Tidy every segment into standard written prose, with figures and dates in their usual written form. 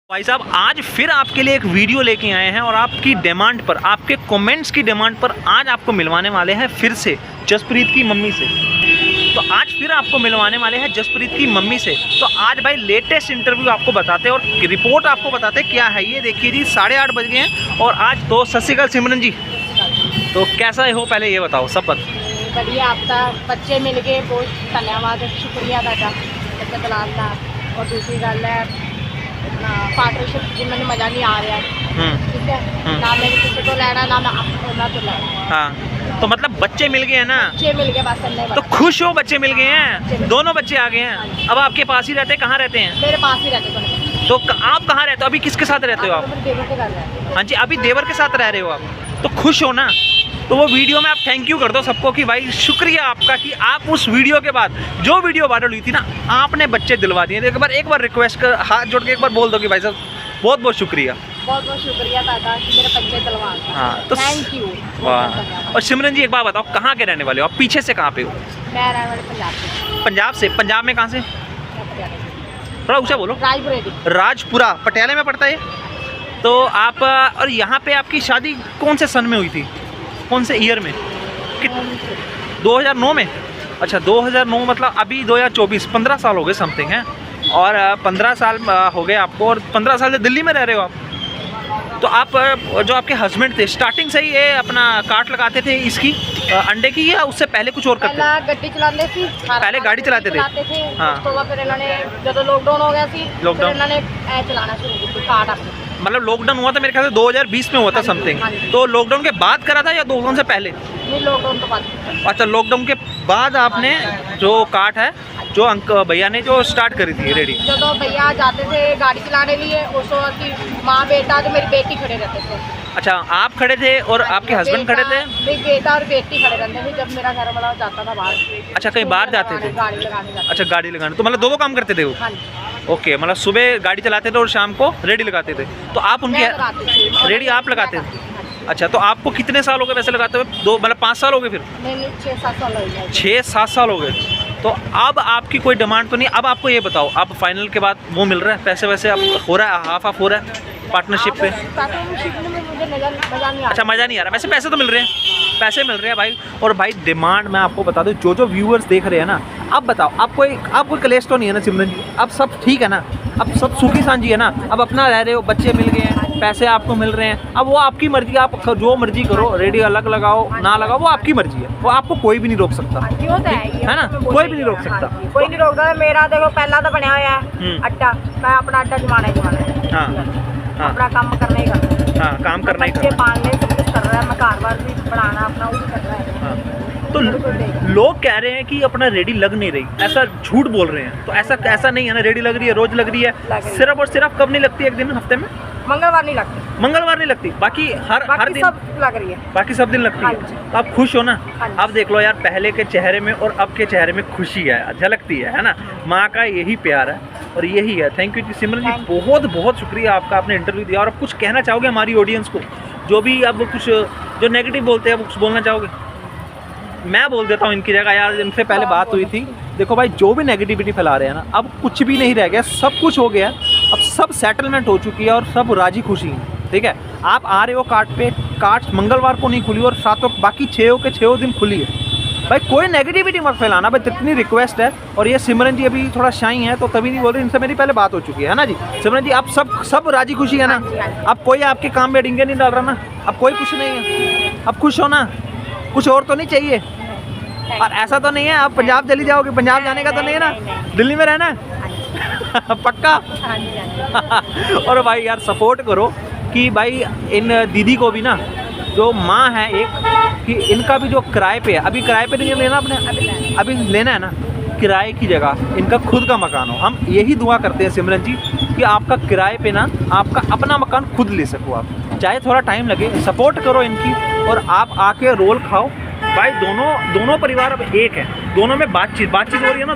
भाई साहब आज फिर आपके लिए एक वीडियो लेके आए हैं और आपकी डिमांड पर, आपके कमेंट्स की डिमांड पर आज आपको मिलवाने वाले हैं फिर से जसप्रीत की मम्मी से। तो आज फिर आपको मिलवाने वाले हैं जसप्रीत की मम्मी से। तो आज भाई लेटेस्ट इंटरव्यू आपको बताते हैं और रिपोर्ट आपको बताते हैं क्या है। ये देखिए जी 8:30 बज गए हैं और आज तो सत श्री अकाल सिमरन जी, तो कैसा हो पहले ये बताओ सब बढ़िया। आपका बच्चे मिल गए, बहुत धन्यवाद, शुक्रिया ਤੁਹਾਡਾ बच्चे दलाल का। और दूसरी गल है अपना पार्टनरशिप जिन्हें मज़ा नहीं आ रहा, ठीक है ना, मेरे किसी को लेना ना मैं अपना तो लेना। हाँ तो मतलब बच्चे मिल गए हैं ना, बच्चे मिल गए बस। तो खुश हो, बच्चे मिल गए हैं, दोनों बच्चे आ गए हैं। अब आपके पास ही रहते हैं, कहाँ रहते हैं? मेरे पास ही रहते। तो आप कहाँ रहते हो अभी, किसके साथ रहते हो आप? देवर के घर रहते। हाँ जी, अभी देवर के साथ रह रहे हो आप, तो खुश हो ना। तो वो वीडियो में आप थैंक यू कर दो सबको कि भाई शुक्रिया आपका कि आप उस वीडियो के बाद जो वीडियो वायरल हुई थी ना, आपने बच्चे दिलवा दिए। एक बार रिक्वेस्ट कर, हाथ जोड़ के एक बार बोल दो कि भाई साहब बहुत बहुत शुक्रिया। बहुत बहुत शुक्रिया दादा कि मेरे बच्चे दिलवा। हाँ तो थैंक यू। वाह। और सिमरन जी एक बात बताओ, कहाँ के रहने वाले हो आप? पीछे से कहाँ पे हो? मैं रहने वाले पंजाब से। पंजाब से? पंजाब में कहाँ से? थोड़ा ऊँचा बोलो। राजपुरा पटियाले में पड़ता है। तो आप और यहाँ पे आपकी शादी कौन से सन में हुई थी, कौन से ईयर में? 2009 में? अच्छा 2009 मतलब अभी 2024, 15 साल हो गए समथिंग है। और 15 साल हो गए आपको, और 15 साल से दिल्ली में रह रहे हो आप। तो आप जो आपके हस्बैंड थे स्टार्टिंग से ही ये अपना काट लगाते थे इसकी अंडे की, या उससे पहले कुछ और करते थे? गड्डी चलाते थे पहले गाड़ी चलाते थे। हाँ तो फिर इन्होंने जब लॉकडाउन हो गया सी, लॉकडाउन इन्होंने चलाना शुरू किया काट अपने। मतलब लॉकडाउन हुआ था मेरे ख्याल से 2020 में हुआ था समथिंग। तो लॉकडाउन के बाद करा था या लॉकडाउन से पहले? नहीं, लॉकडाउन के बाद। अच्छा, लॉकडाउन के बाद आपने जो काट है, जो भैया ने जो स्टार्ट करी थी रेडी। जब भैया जाते थे गाड़ी चलाने लिए, उस वक्त माँ बेटा तो मेरी बेटी खड़े रहते थे। अच्छा आप खड़े थे और आपके हस्बैंड खड़े थे? मेरी बेटा और बेटी खड़े रहते थे जब मेरा घर वाला जाता था बाहर। अच्छा कहीं बाहर जाते थे? गाड़ी लगाने जाते। अच्छा गाड़ी लगाने, तो मतलब दो काम करते थे वो? हाँ जी। ओके, मतलब सुबह गाड़ी चलाते थे और शाम को रेडी लगाते थे। तो आप उनकी रेडी आप लगाते थे? अच्छा तो आपको कितने साल हो गए वैसे लगाते हुए? 2 मतलब 5 साल हो गए? फिर नहीं 6-7 साल हो गए। 6-7 साल हो गए। तो अब आपकी कोई डिमांड तो नहीं? अब आपको ये बताओ, अब फाइनल के बाद वो मिल रहा है पैसे वैसे अब हो रहा है, हाफ हो रहा है पार्टनरशिप पे? अच्छा मज़ा नहीं आ रहा, वैसे पैसे तो मिल रहे हैं, पैसे मिल रहे हैं भाई। और भाई डिमांड मैं आपको बता दूं, जो व्यूअर्स देख रहे हैं ना, अब बताओ आप कोई क्लेश तो नहीं है ना सिमरन जी? अब सब ठीक है ना, अब सब सुखी सांझी है ना, अब अपना रह रहे हो, बच्चे मिल गए हैं, पैसे आपको मिल रहे हैं, अब वो आपकी मर्जी, आप जो मर्जी करो, रेडी अलग लगाओ ना लगाओ, वो आपकी मर्जी है, वो आपको कोई भी नहीं रोक सकता है ना, कोई भी नहीं रोक सकता। कोई नहीं रोकता। मेरा देखो पहला तो बनया हुआ है अड्डा, मैं अपना अड्डा जमाना हाँ अपना काम करना ही करना। हाँ काम करना ही बच्चे पालने सब कुछ कर रहा है, मैं कार भी बनाना अपना वो भी कर रहा है। हाँ। तो लोग कह रहे हैं कि अपना रेडी लग नहीं रही, ऐसा झूठ बोल रहे हैं। तो ऐसा नहीं है ना, रेडी लग रही है, रोज लग रही है। सिर्फ और सिर्फ कब नहीं लगती? एक दिन हफ्ते में? मंगलवार नहीं लगती। मंगलवार नहीं लगती, बाकी हर दिन सब लग रही है। बाकी सब दिन लगती है। तो आप खुश हो ना? आप देख लो यार, पहले के चेहरे में और अब के चेहरे में खुशी है, झलकती है ना। माँ का यही प्यार है और यही है। थैंक यू जी सिमरन जी, बहुत बहुत शुक्रिया आपका, आपने इंटरव्यू दिया। और अब कुछ कहना चाहोगे हमारी ऑडियंस को, जो भी अब कुछ जो नेगेटिव बोलते हैं, कुछ बोलना चाहोगे? मैं बोल देता हूँ इनकी जगह, यार इनसे पहले बात हुई थी। देखो भाई, जो भी नेगेटिविटी फैला रहे हैं ना, अब कुछ भी नहीं रह गया, सब कुछ हो गया, अब सब सेटलमेंट हो चुकी है और सब राजी खुशी है। ठीक है, आप आ रहे हो काट पे, काट मंगलवार को नहीं खुली और सातों बाकी 6 के 6 दिन खुली है। भाई कोई नेगेटिविटी मत फैलाना भाई, इतनी रिक्वेस्ट है। और ये सिमरन जी अभी थोड़ा शाई है तो तभी नहीं बोल रही, इनसे मेरी पहले बात हो चुकी है ना जी। सिमरन जी आप सब राजी खुशी है ना? अब कोई आपके काम में डिंगे नहीं डाल रहा ना, अब कोई कुछ नहीं है, अब खुश हो ना? कुछ और तो नहीं चाहिए? और ऐसा तो नहीं है आप पंजाब चली जाओगे? पंजाब जाने का तो नहीं है ना, दिल्ली में रहना है पक्का? और भाई यार सपोर्ट करो कि भाई इन दीदी को भी ना, जो माँ है एक, कि इनका भी जो किराए पे है, अभी किराए पे नहीं लेना अपने, अभी लेना है ना, किराए की जगह इनका खुद का मकान हो। हम यही दुआ करते हैं सिमरन जी कि आपका किराए पे ना, आपका अपना मकान खुद ले सको आप, चाहे थोड़ा टाइम लगे। सपोर्ट करो इनकी और आप आके रोल खाओ भाई। दोनों परिवार अब एक है, दोनों में बातचीत हो रही है ना,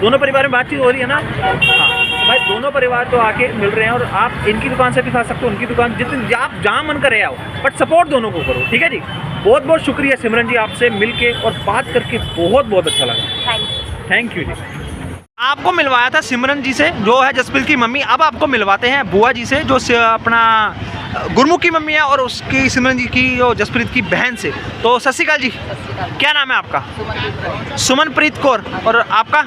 दोनों परिवार में बातचीत हो रही है ना। हाँ भाई, दोनों परिवार तो आके मिल रहे हैं और आप इनकी दुकान से भी खा सकते हो, उनकी दुकान, जितनी आप जहाँ मन करे आओ, बट सपोर्ट दोनों को करो। ठीक है जी, बहुत बहुत शुक्रिया सिमरन जी, आपसे मिलके और बात करके बहुत अच्छा लगा। थैंक यू जी। आपको मिलवाया था सिमरन जी से, जो है जसप्रीत की मम्मी। अब आपको मिलवाते हैं बुआ जी से, जो अपना गुरमुख की मम्मी है, और उसकी सिमरन जी की जो जसप्रीत की बहन से। तो सत श्री अकाल जी, क्या नाम है आपका? सुमनप्रीत कौर। और आपका?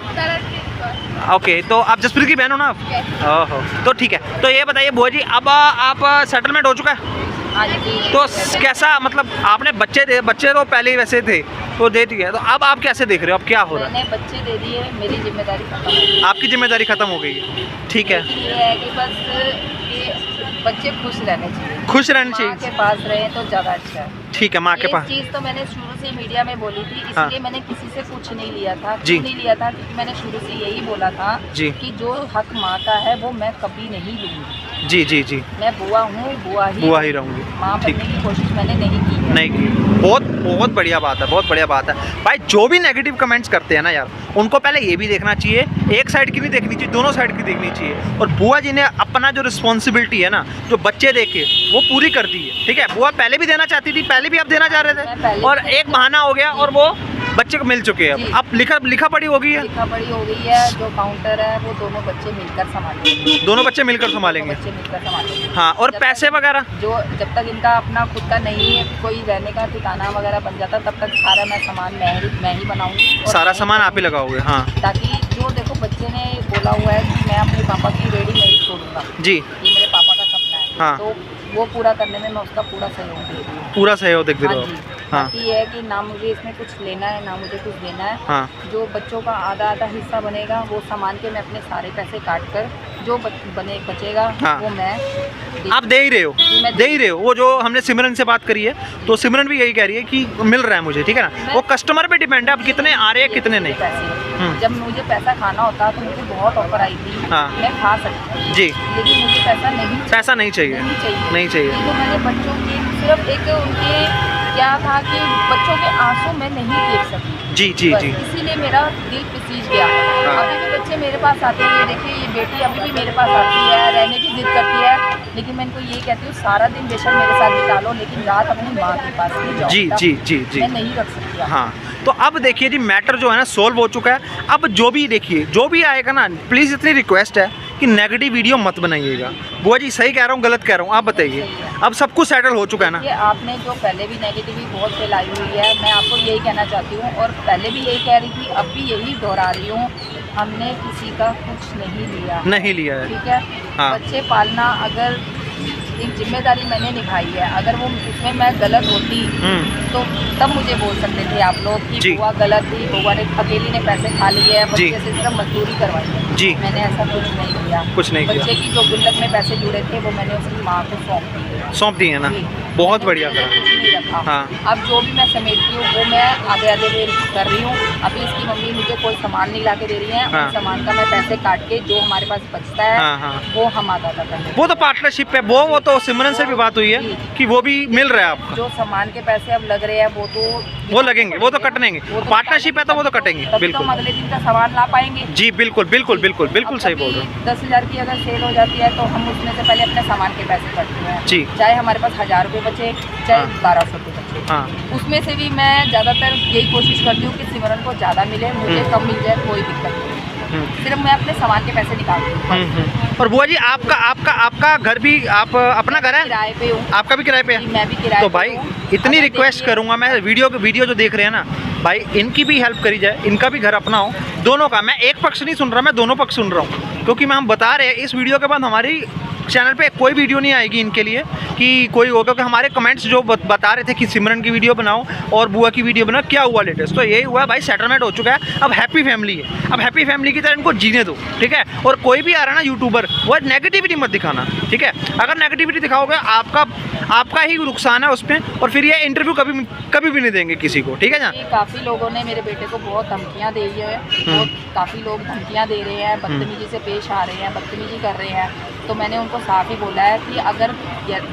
ओके, तो आप जसप्रीत की बहन हो ना आप? ओहो, तो ठीक है। तो ये बताइए बुआ जी, अब आप सेटलमेंट हो चुका है, तो कैसा, मतलब आपने बच्चे तो पहले ही वैसे थे तो दे दिए, तो अब आप कैसे देख रहे हो, अब क्या हो रहा है? मैंने बच्चे दे दिए, मेरी जिम्मेदारी खत्म हो गई। आपकी जिम्मेदारी खत्म हो गई है, ठीक है। ये है कि बस ये बच्चे खुश रहने चाहिए, खुश रहने माँ चाहिए, के पास रहे तो ज़्यादा अच्छा है। ठीक है, माँ के पास। चीज़ तो मैंने शुरू से मीडिया में बोली थी, इसलिए हाँ। मैंने किसी से कुछ नहीं लिया था। जी। क्यों नहीं लिया था? क्योंकि मैंने शुरू से यही बोला था जी। कि जो हक माँ का है वो मैं कभी नहीं लूँगी। जी जी जी, मैं बुआ हूँ, बुआ ही रहूँगी। माँ ठीक, बनने की कोशिश मैंने नहीं की है। नहीं की। बहुत बहुत बढ़िया बात है, बहुत बढ़िया बात है भाई। जो भी नेगेटिव कमेंट्स करते हैं ना यार, उनको पहले ये भी देखना चाहिए, एक साइड की भी देखनी चाहिए, दोनों साइड की देखनी चाहिए। और बुआ जी ने अपना जो रिस्पॉन्सिबिलिटी है ना, जो बच्चे देखे वो पूरी कर दी है, ठीक है। बुआ पहले भी देना चाहती थी, पहले भी आप देना चाह रहे थे, और एक बहाना हो गया और वो बच्चे को मिल चुके हैं। अब लिखा पढ़ी हो गई है, लिखा पढ़ी हो गई है। जो काउंटर है वो दोनों बच्चे मिलकर संभालेंगे, दोनों बच्चे मिलकर संभालेंगे। बच्चे मिलकर संभालेंगे। हाँ, और पैसे वगैरह जो जब तक इनका अपना खुद का नहीं है, कोई रहने का ठिकाना वगैरह बन जाता, तब तक सारा मैं सामान मैं ही बनाऊंगी, सारा सामान आप ही लगाओगे। हाँ, ताकि जो देखो बच्चे ने बोला हुआ है कि मैं अपने पापा की रेडी नहीं छोड़ूंगा जी, ये मेरे पापा का सपना है। हाँ। तो वो पूरा करने में मैं उसका पूरा सहयोग दे रही हूँ। पूरा सहयोग देख हाँ रहे हो। जी। हाँ, बाकी ये है कि ना मुझे इसमें कुछ लेना है ना मुझे कुछ देना है। हाँ, जो बच्चों का आधा आधा हिस्सा बनेगा वो सामान के मैं अपने सारे पैसे काट कर जो बचेगा हाँ। वो मैं आप दे ही रहे हो, मैं दे ही रहे हो। वो जो हमने सिमरन से बात करी है, तो सिमरन भी यही कह रही है कि मिल रहा है मुझे, ठीक है ना। वो कस्टमर पे डिपेंड है, अब कितने आ रहे हैं कितने नहीं। पैसे जब मुझे पैसा खाना होता तो मुझे बहुत ऑफर आई थी, हाँ। मैं खा सकती हूँ जी, लेकिन मुझे पैसा नहीं चाहिए। नहीं चाहिए। तो मैंने बच्चों की सिर्फ एक उनके क्या था कि बच्चों के आंसू मैं नहीं देख सकती। जी जी बस जी, इसीलिए मेरा दिल पिसीज गया। हाँ। अभी भी बच्चे मेरे पास आते हैं, ये देखिए ये बेटी अभी भी मेरे पास आती है, रहने की जिद करती है, लेकिन मैं इनको ये कहती हूँ सारा दिन बेशक मेरे साथ बिता लो, लेकिन रात अपनी माँ के पास नहीं जाओ। जी जी जी जी, मैं नहीं रख सकती। हाँ। तो अब देखिए जी, मैटर जो है ना सोल्व हो चुका है। अब जो भी देखिए, जो भी आएगा ना, प्लीज़ इतनी रिक्वेस्ट है कि नेगेटिव वीडियो मत बनाइएगा। बुआ जी सही कह रहा हूँ गलत कह रहा हूँ, आप बताइए। अब सब कुछ सेटल हो चुका है ना। ये आपने जो पहले भी नेगेटिविटी बहुत फैलाई हुई है, मैं आपको यही कहना चाहती हूँ, और पहले भी यही कह रही थी, अब भी यही दोहरा रही हूँ, हमने किसी का कुछ नहीं लिया है, ठीक है। हाँ। बच्चे पालना अगर एक जिम्मेदारी मैंने निभाई है, अगर वो उसमें मैं गलत होती तो तब मुझे बोल सकते थे आप लोग कि बुआ गलत थी, बुआ ने अकेली ने पैसे खा लिए हैं, बच्चे से सिर्फ मजदूरी करवाई है। जी, मैंने ऐसा कुछ नहीं किया, बच्चे की जो गुल्लक में पैसे जुड़े थे वो मैंने उसकी माँ को सौंप दिए ना। बहुत बढ़िया करा, कुछ नहीं रखा। हाँ। अब जो भी मैं समेटती हूँ वो मैं आधे आधे में कर रही हूँ। अभी इसकी मम्मी मुझे कोई सामान नहीं ला के दे रही है, हाँ। उस सामान का मैं पैसे काट के जो हमारे पास बचता है, हाँ, हाँ। वो हम आधा आधा कर लेते हैं। वो तो पार्टनरशिप है, वो तो सिमरन से भी बात हुई है कि वो भी मिल रहा है आपको। जो सामान के पैसे अब लग रहे हैं वो लगेंगे, वो तो कटनेंगे। पार्टनरशिप है तो वो तो कटेंगे, बिल्कुल। अगले दिन का सामान ला पाएंगे। जी बिल्कुल बिल्कुल बिल्कुल बिल्कुल सही बोल रहे हैं। 10,000 की अगर सेल हो जाती है तो हम उसमें से पहले अपने सामान के पैसे कटते हैं जी, चाहे हमारे पास 1,000 रुपये बचे, चाहे 1,200 रुपये बचे। हाँ। उसमें से भी मैं ज़्यादातर यही कोशिश करती हूँ कि सिमरन को ज़्यादा मिले, मुझे कम मिल जाए, कोई दिक्कत नहीं। सिर्फ मैं अपने सामान के पैसे निकालती हूँ। और बुआ जी आपका घर भी, आप अपना घर है? किराए पे हूँ। आपका भी किराए पे है? मैं भी किराए तो पे भाई हूँ। इतनी रिक्वेस्ट करूंगा मैं, वीडियो जो देख रहे हैं ना भाई, इनकी भी हेल्प करी जाए, इनका भी घर अपना हो, दोनों का। मैं एक पक्ष नहीं सुन रहा, मैं दोनों पक्ष सुन रहा हूँ, क्योंकि हम बता रहे हैं इस वीडियो के बाद हमारी चैनल पे कोई वीडियो नहीं आएगी इनके लिए कि कोई हो, क्योंकि हमारे कमेंट्स जो बता रहे थे कि सिमरन की वीडियो बनाओ और बुआ की वीडियो बनाओ, क्या हुआ लेटेस्ट? तो यही हुआ भाई, सेटलमेंट हो चुका है। अब हैप्पी फैमिली है, अब हैप्पी फैमिली की तरह इनको जीने दो, ठीक है। और कोई भी आ रहा है ना यूट्यूबर, वो नेगेटिविटी मत दिखाना, ठीक है। अगर नेगेटिविटी दिखाओगे आपका ही नुकसान है उसमें, और फिर ये इंटरव्यू कभी भी नहीं देंगे किसी को, ठीक है ना। काफ़ी लोगों ने मेरे बेटे को बहुत धमकियाँ दी है, काफ़ी लोग धमकियाँ दे रहे हैं, बदतमीजी से पेश आ रहे हैं, बदतमीजी कर रहे हैं। तो मैंने उनको साफ ही बोला है कि अगर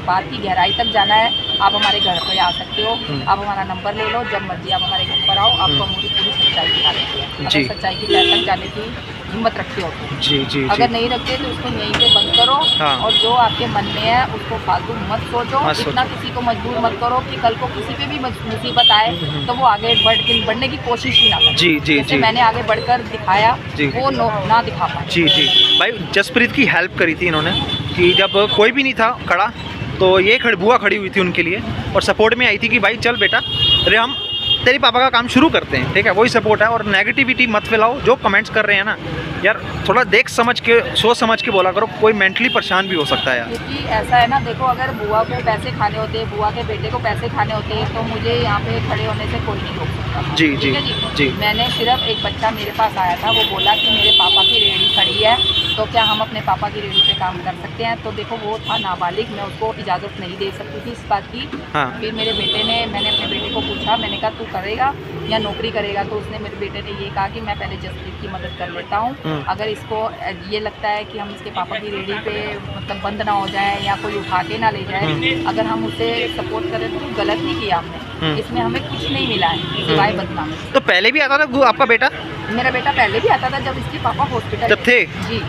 बात की गहराई तक जाना है, आप हमारे घर पे आ सकते हो, आप हमारा नंबर ले लो, जब मर्जी आप हमारे घर पर आओ, आपको पूरी सच्चाई दिखा देंगे। अगर सच्चाई की तह तक जाने की हिम्मत रखते हो तो। जी जी अगर जी। नहीं रखते तो उसको यहीं पे बंद करो। हाँ। और जो आपके मन में है उसको फालतू मत सोचो, मत सोचो। इतना किसी को मजबूर मत करो कि कल को किसी पे भी मुसीबत आए तो वो आगे बढ़ने की कोशिश ही ना करे। जी जी जैसे जी मैंने आगे बढ़कर दिखाया जी। वो ना दिखा पाए। जी जी भाई, जसप्रीत की हेल्प करी थी इन्होंने कि जब कोई भी नहीं था खड़ा तो ये बुआ खड़ी हुई थी उनके लिए और सपोर्ट में आई थी कि भाई चल बेटा, अरे हम तेरे पापा का काम शुरू करते हैं, ठीक है, वही सपोर्ट है। और नेगेटिविटी मत फैलाओ, जो कमेंट्स कर रहे हैं ना यार, थोड़ा देख समझ के सोच समझ के बोला करो, कोई मेंटली परेशान भी हो सकता है यार। क्योंकि ऐसा है ना, देखो अगर बुआ को पैसे खाने होते, बुआ के बेटे को पैसे खाने होते तो मुझे यहाँ पे खड़े होने से कोई नहीं रोक सकता। जी जी ठीक है जी। मैंने सिर्फ एक बच्चा मेरे पास आया था, वो बोला कि मेरे पापा की रेहड़ी खड़ी है तो क्या हम अपने पापा की रेहड़ी पे काम कर सकते हैं। तो देखो वो था नाबालिग, मैं उसको इजाज़त नहीं दे सकती थी इस बात की। हाँ। फिर मैंने अपने बेटे को पूछा, मैंने कहा तू करेगा या नौकरी करेगा। तो उसने, मेरे बेटे ने ये कहा कि मैं पहले जसप्रीत की मदद कर लेता हूँ, अगर इसको ये लगता है कि हम इसके पापा की रेहड़ी पे मतलब बंद ना हो जाए या कोई उठा के ना ले जाए, अगर हम उसे सपोर्ट करें तो गलत नहीं किया हमने, इसमें हमें कुछ नहीं मिला है सिवाय बदनामी। तो पहले भी आता था आपका बेटा? मेरा बेटा पहले भी आता था जब इसके पापा हॉस्पिटल जब थे? जी,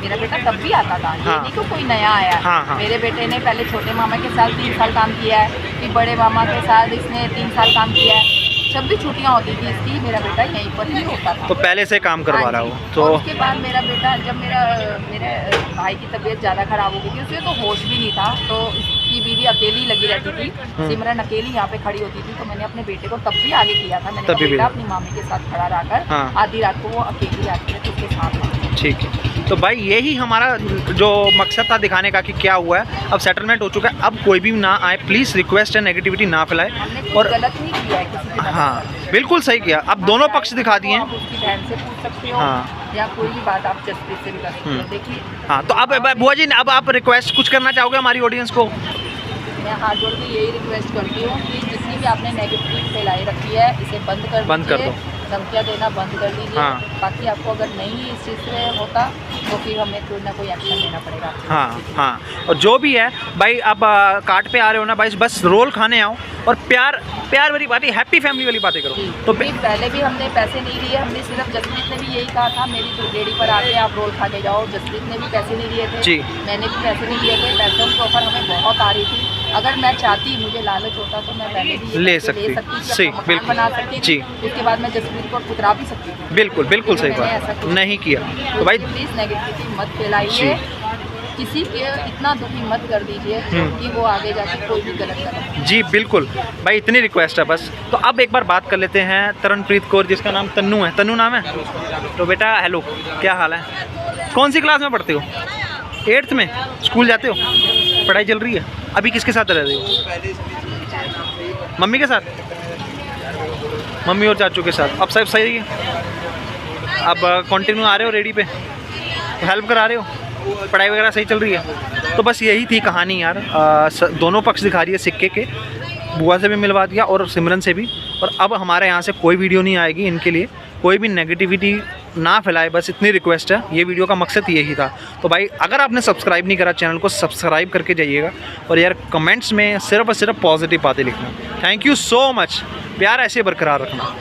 मेरा बेटा तब भी आता था। हाँ। ये नहीं कि कोई नया आया। हाँ, हाँ। मेरे बेटे ने पहले छोटे मामा के साथ 3 साल काम किया है, फिर बड़े मामा के साथ इसने 3 साल काम किया है। जब भी छुट्टियां होती थी इसकी, मेरा बेटा यहीं पर ही होता था। तो पहले से काम करवा हाँ रहा जी। हो तो और उसके बाद मेरा बेटा, जब मेरे भाई की तबीयत ज़्यादा ख़राब हो गई थी, उसे तो होश भी नहीं था, तो इसकी बीवी अकेली लगी रहती थी, सिमरन अकेली यहाँ पे खड़ी होती थी। तो मैंने अपने बेटे को तब भी आगे किया था, मैंने कहा बेटा अपनी मामी के साथ खड़ा रहकर। हाँ। आधी रात को वो अकेली आती है तो उसके साथ रहती है। ठीक है। तो भाई यही हमारा जो मकसद था दिखाने का कि क्या हुआ है, अब सेटलमेंट हो चुका है, अब कोई भी ना आए, प्लीज़ रिक्वेस्ट है, नेगेटिविटी ना फैलाए। हमने कुछ और गलत नहीं किया है किसी के साथ। हाँ बिल्कुल सही किया, अब दोनों पक्ष दिखा दिए आप हैं। उसकी बहन से पूछ सकते हो, हाँ। या कोई भी बात आप जसप्रीत से भी कर सकते हो। देखिए हाँ, तो अब बुआ जी, अब आप रिक्वेस्ट कुछ करना चाहोगे हमारी ऑडियंस को? मैं हाथ जोड़ के यही रिक्वेस्ट करती हूँ कि जितनी भी आपने नेगेटिविटी फैलाई रखी है इसे बंद कर दो, धमकियाँ देना बंद कर दीजिए। हाँ। बाकी आपको अगर नहीं इस चीज़ से होता तो फिर हमें कोई ना कोई एक्शन लेना पड़ेगा। हाँ हाँ, और जो भी है भाई, अब काट पे आ रहे हो ना भाई, बस रोल खाने आओ और प्यार वाली बातें, हैप्पी फैमिली वाली बातें करो। तो पहले भी हमने पैसे नहीं लिए, हमने सिर्फ जसप्रीत ने भी यही कहा था मेरी रेडी पर आके आप रोल खा के जाओ। जसप्रीत ने भी पैसे नहीं लिए थे जी। मैंने भी पैसे नहीं लिए थे। पैसों की ऑफर हमें बहुत आ रही थी, अगर मैं चाहती, मुझे लालच होता तो मैं पहले भी ले सकती सही, बिल्कुल बना सकती जी। उसके बाद मैं जसप्रीत को उतरा भी सकती थी। बिल्कुल बिल्कुल सही बात, नहीं किया तो भाई प्लीज़ नेगेटिविटी मत फैलाइए, किसी के इतना दुखी मत कर दीजिए कि वो आगे जाकर कोई भी गलत करे। जी बिल्कुल भाई, इतनी रिक्वेस्ट है बस। तो अब एक बार बात कर लेते हैं तरनप्रीत कौर, जिसका नाम तन्नू है। तन्नू नाम है? तो बेटा हेलो, क्या हाल है? कौन सी क्लास में पढ़ते हो? 8th में? स्कूल जाते हो? पढ़ाई चल रही है? अभी किसके साथ रह रहे हो? मम्मी के साथ? मम्मी और चाचू के साथ। अब सब सही है? अब कंटिन्यू आ रहे हो रेडी पे? हेल्प करा रहे हो? पढ़ाई वगैरह सही चल रही है? तो बस यही थी कहानी यार, दोनों पक्ष दिखा रही है सिक्के के। बुआ से भी मिलवा दिया और सिमरन से भी। और अब हमारे यहाँ से कोई वीडियो नहीं आएगी इनके लिए, कोई भी नेगेटिविटी ना फैलाए, बस इतनी रिक्वेस्ट है। ये वीडियो का मकसद यही था। तो भाई अगर आपने सब्सक्राइब नहीं करा चैनल को, सब्सक्राइब करके जाइएगा और यार कमेंट्स में सिर्फ और सिर्फ पॉजिटिव बातें लिखना। थैंक यू सो मच, प्यार ऐसे बरकरार रखना।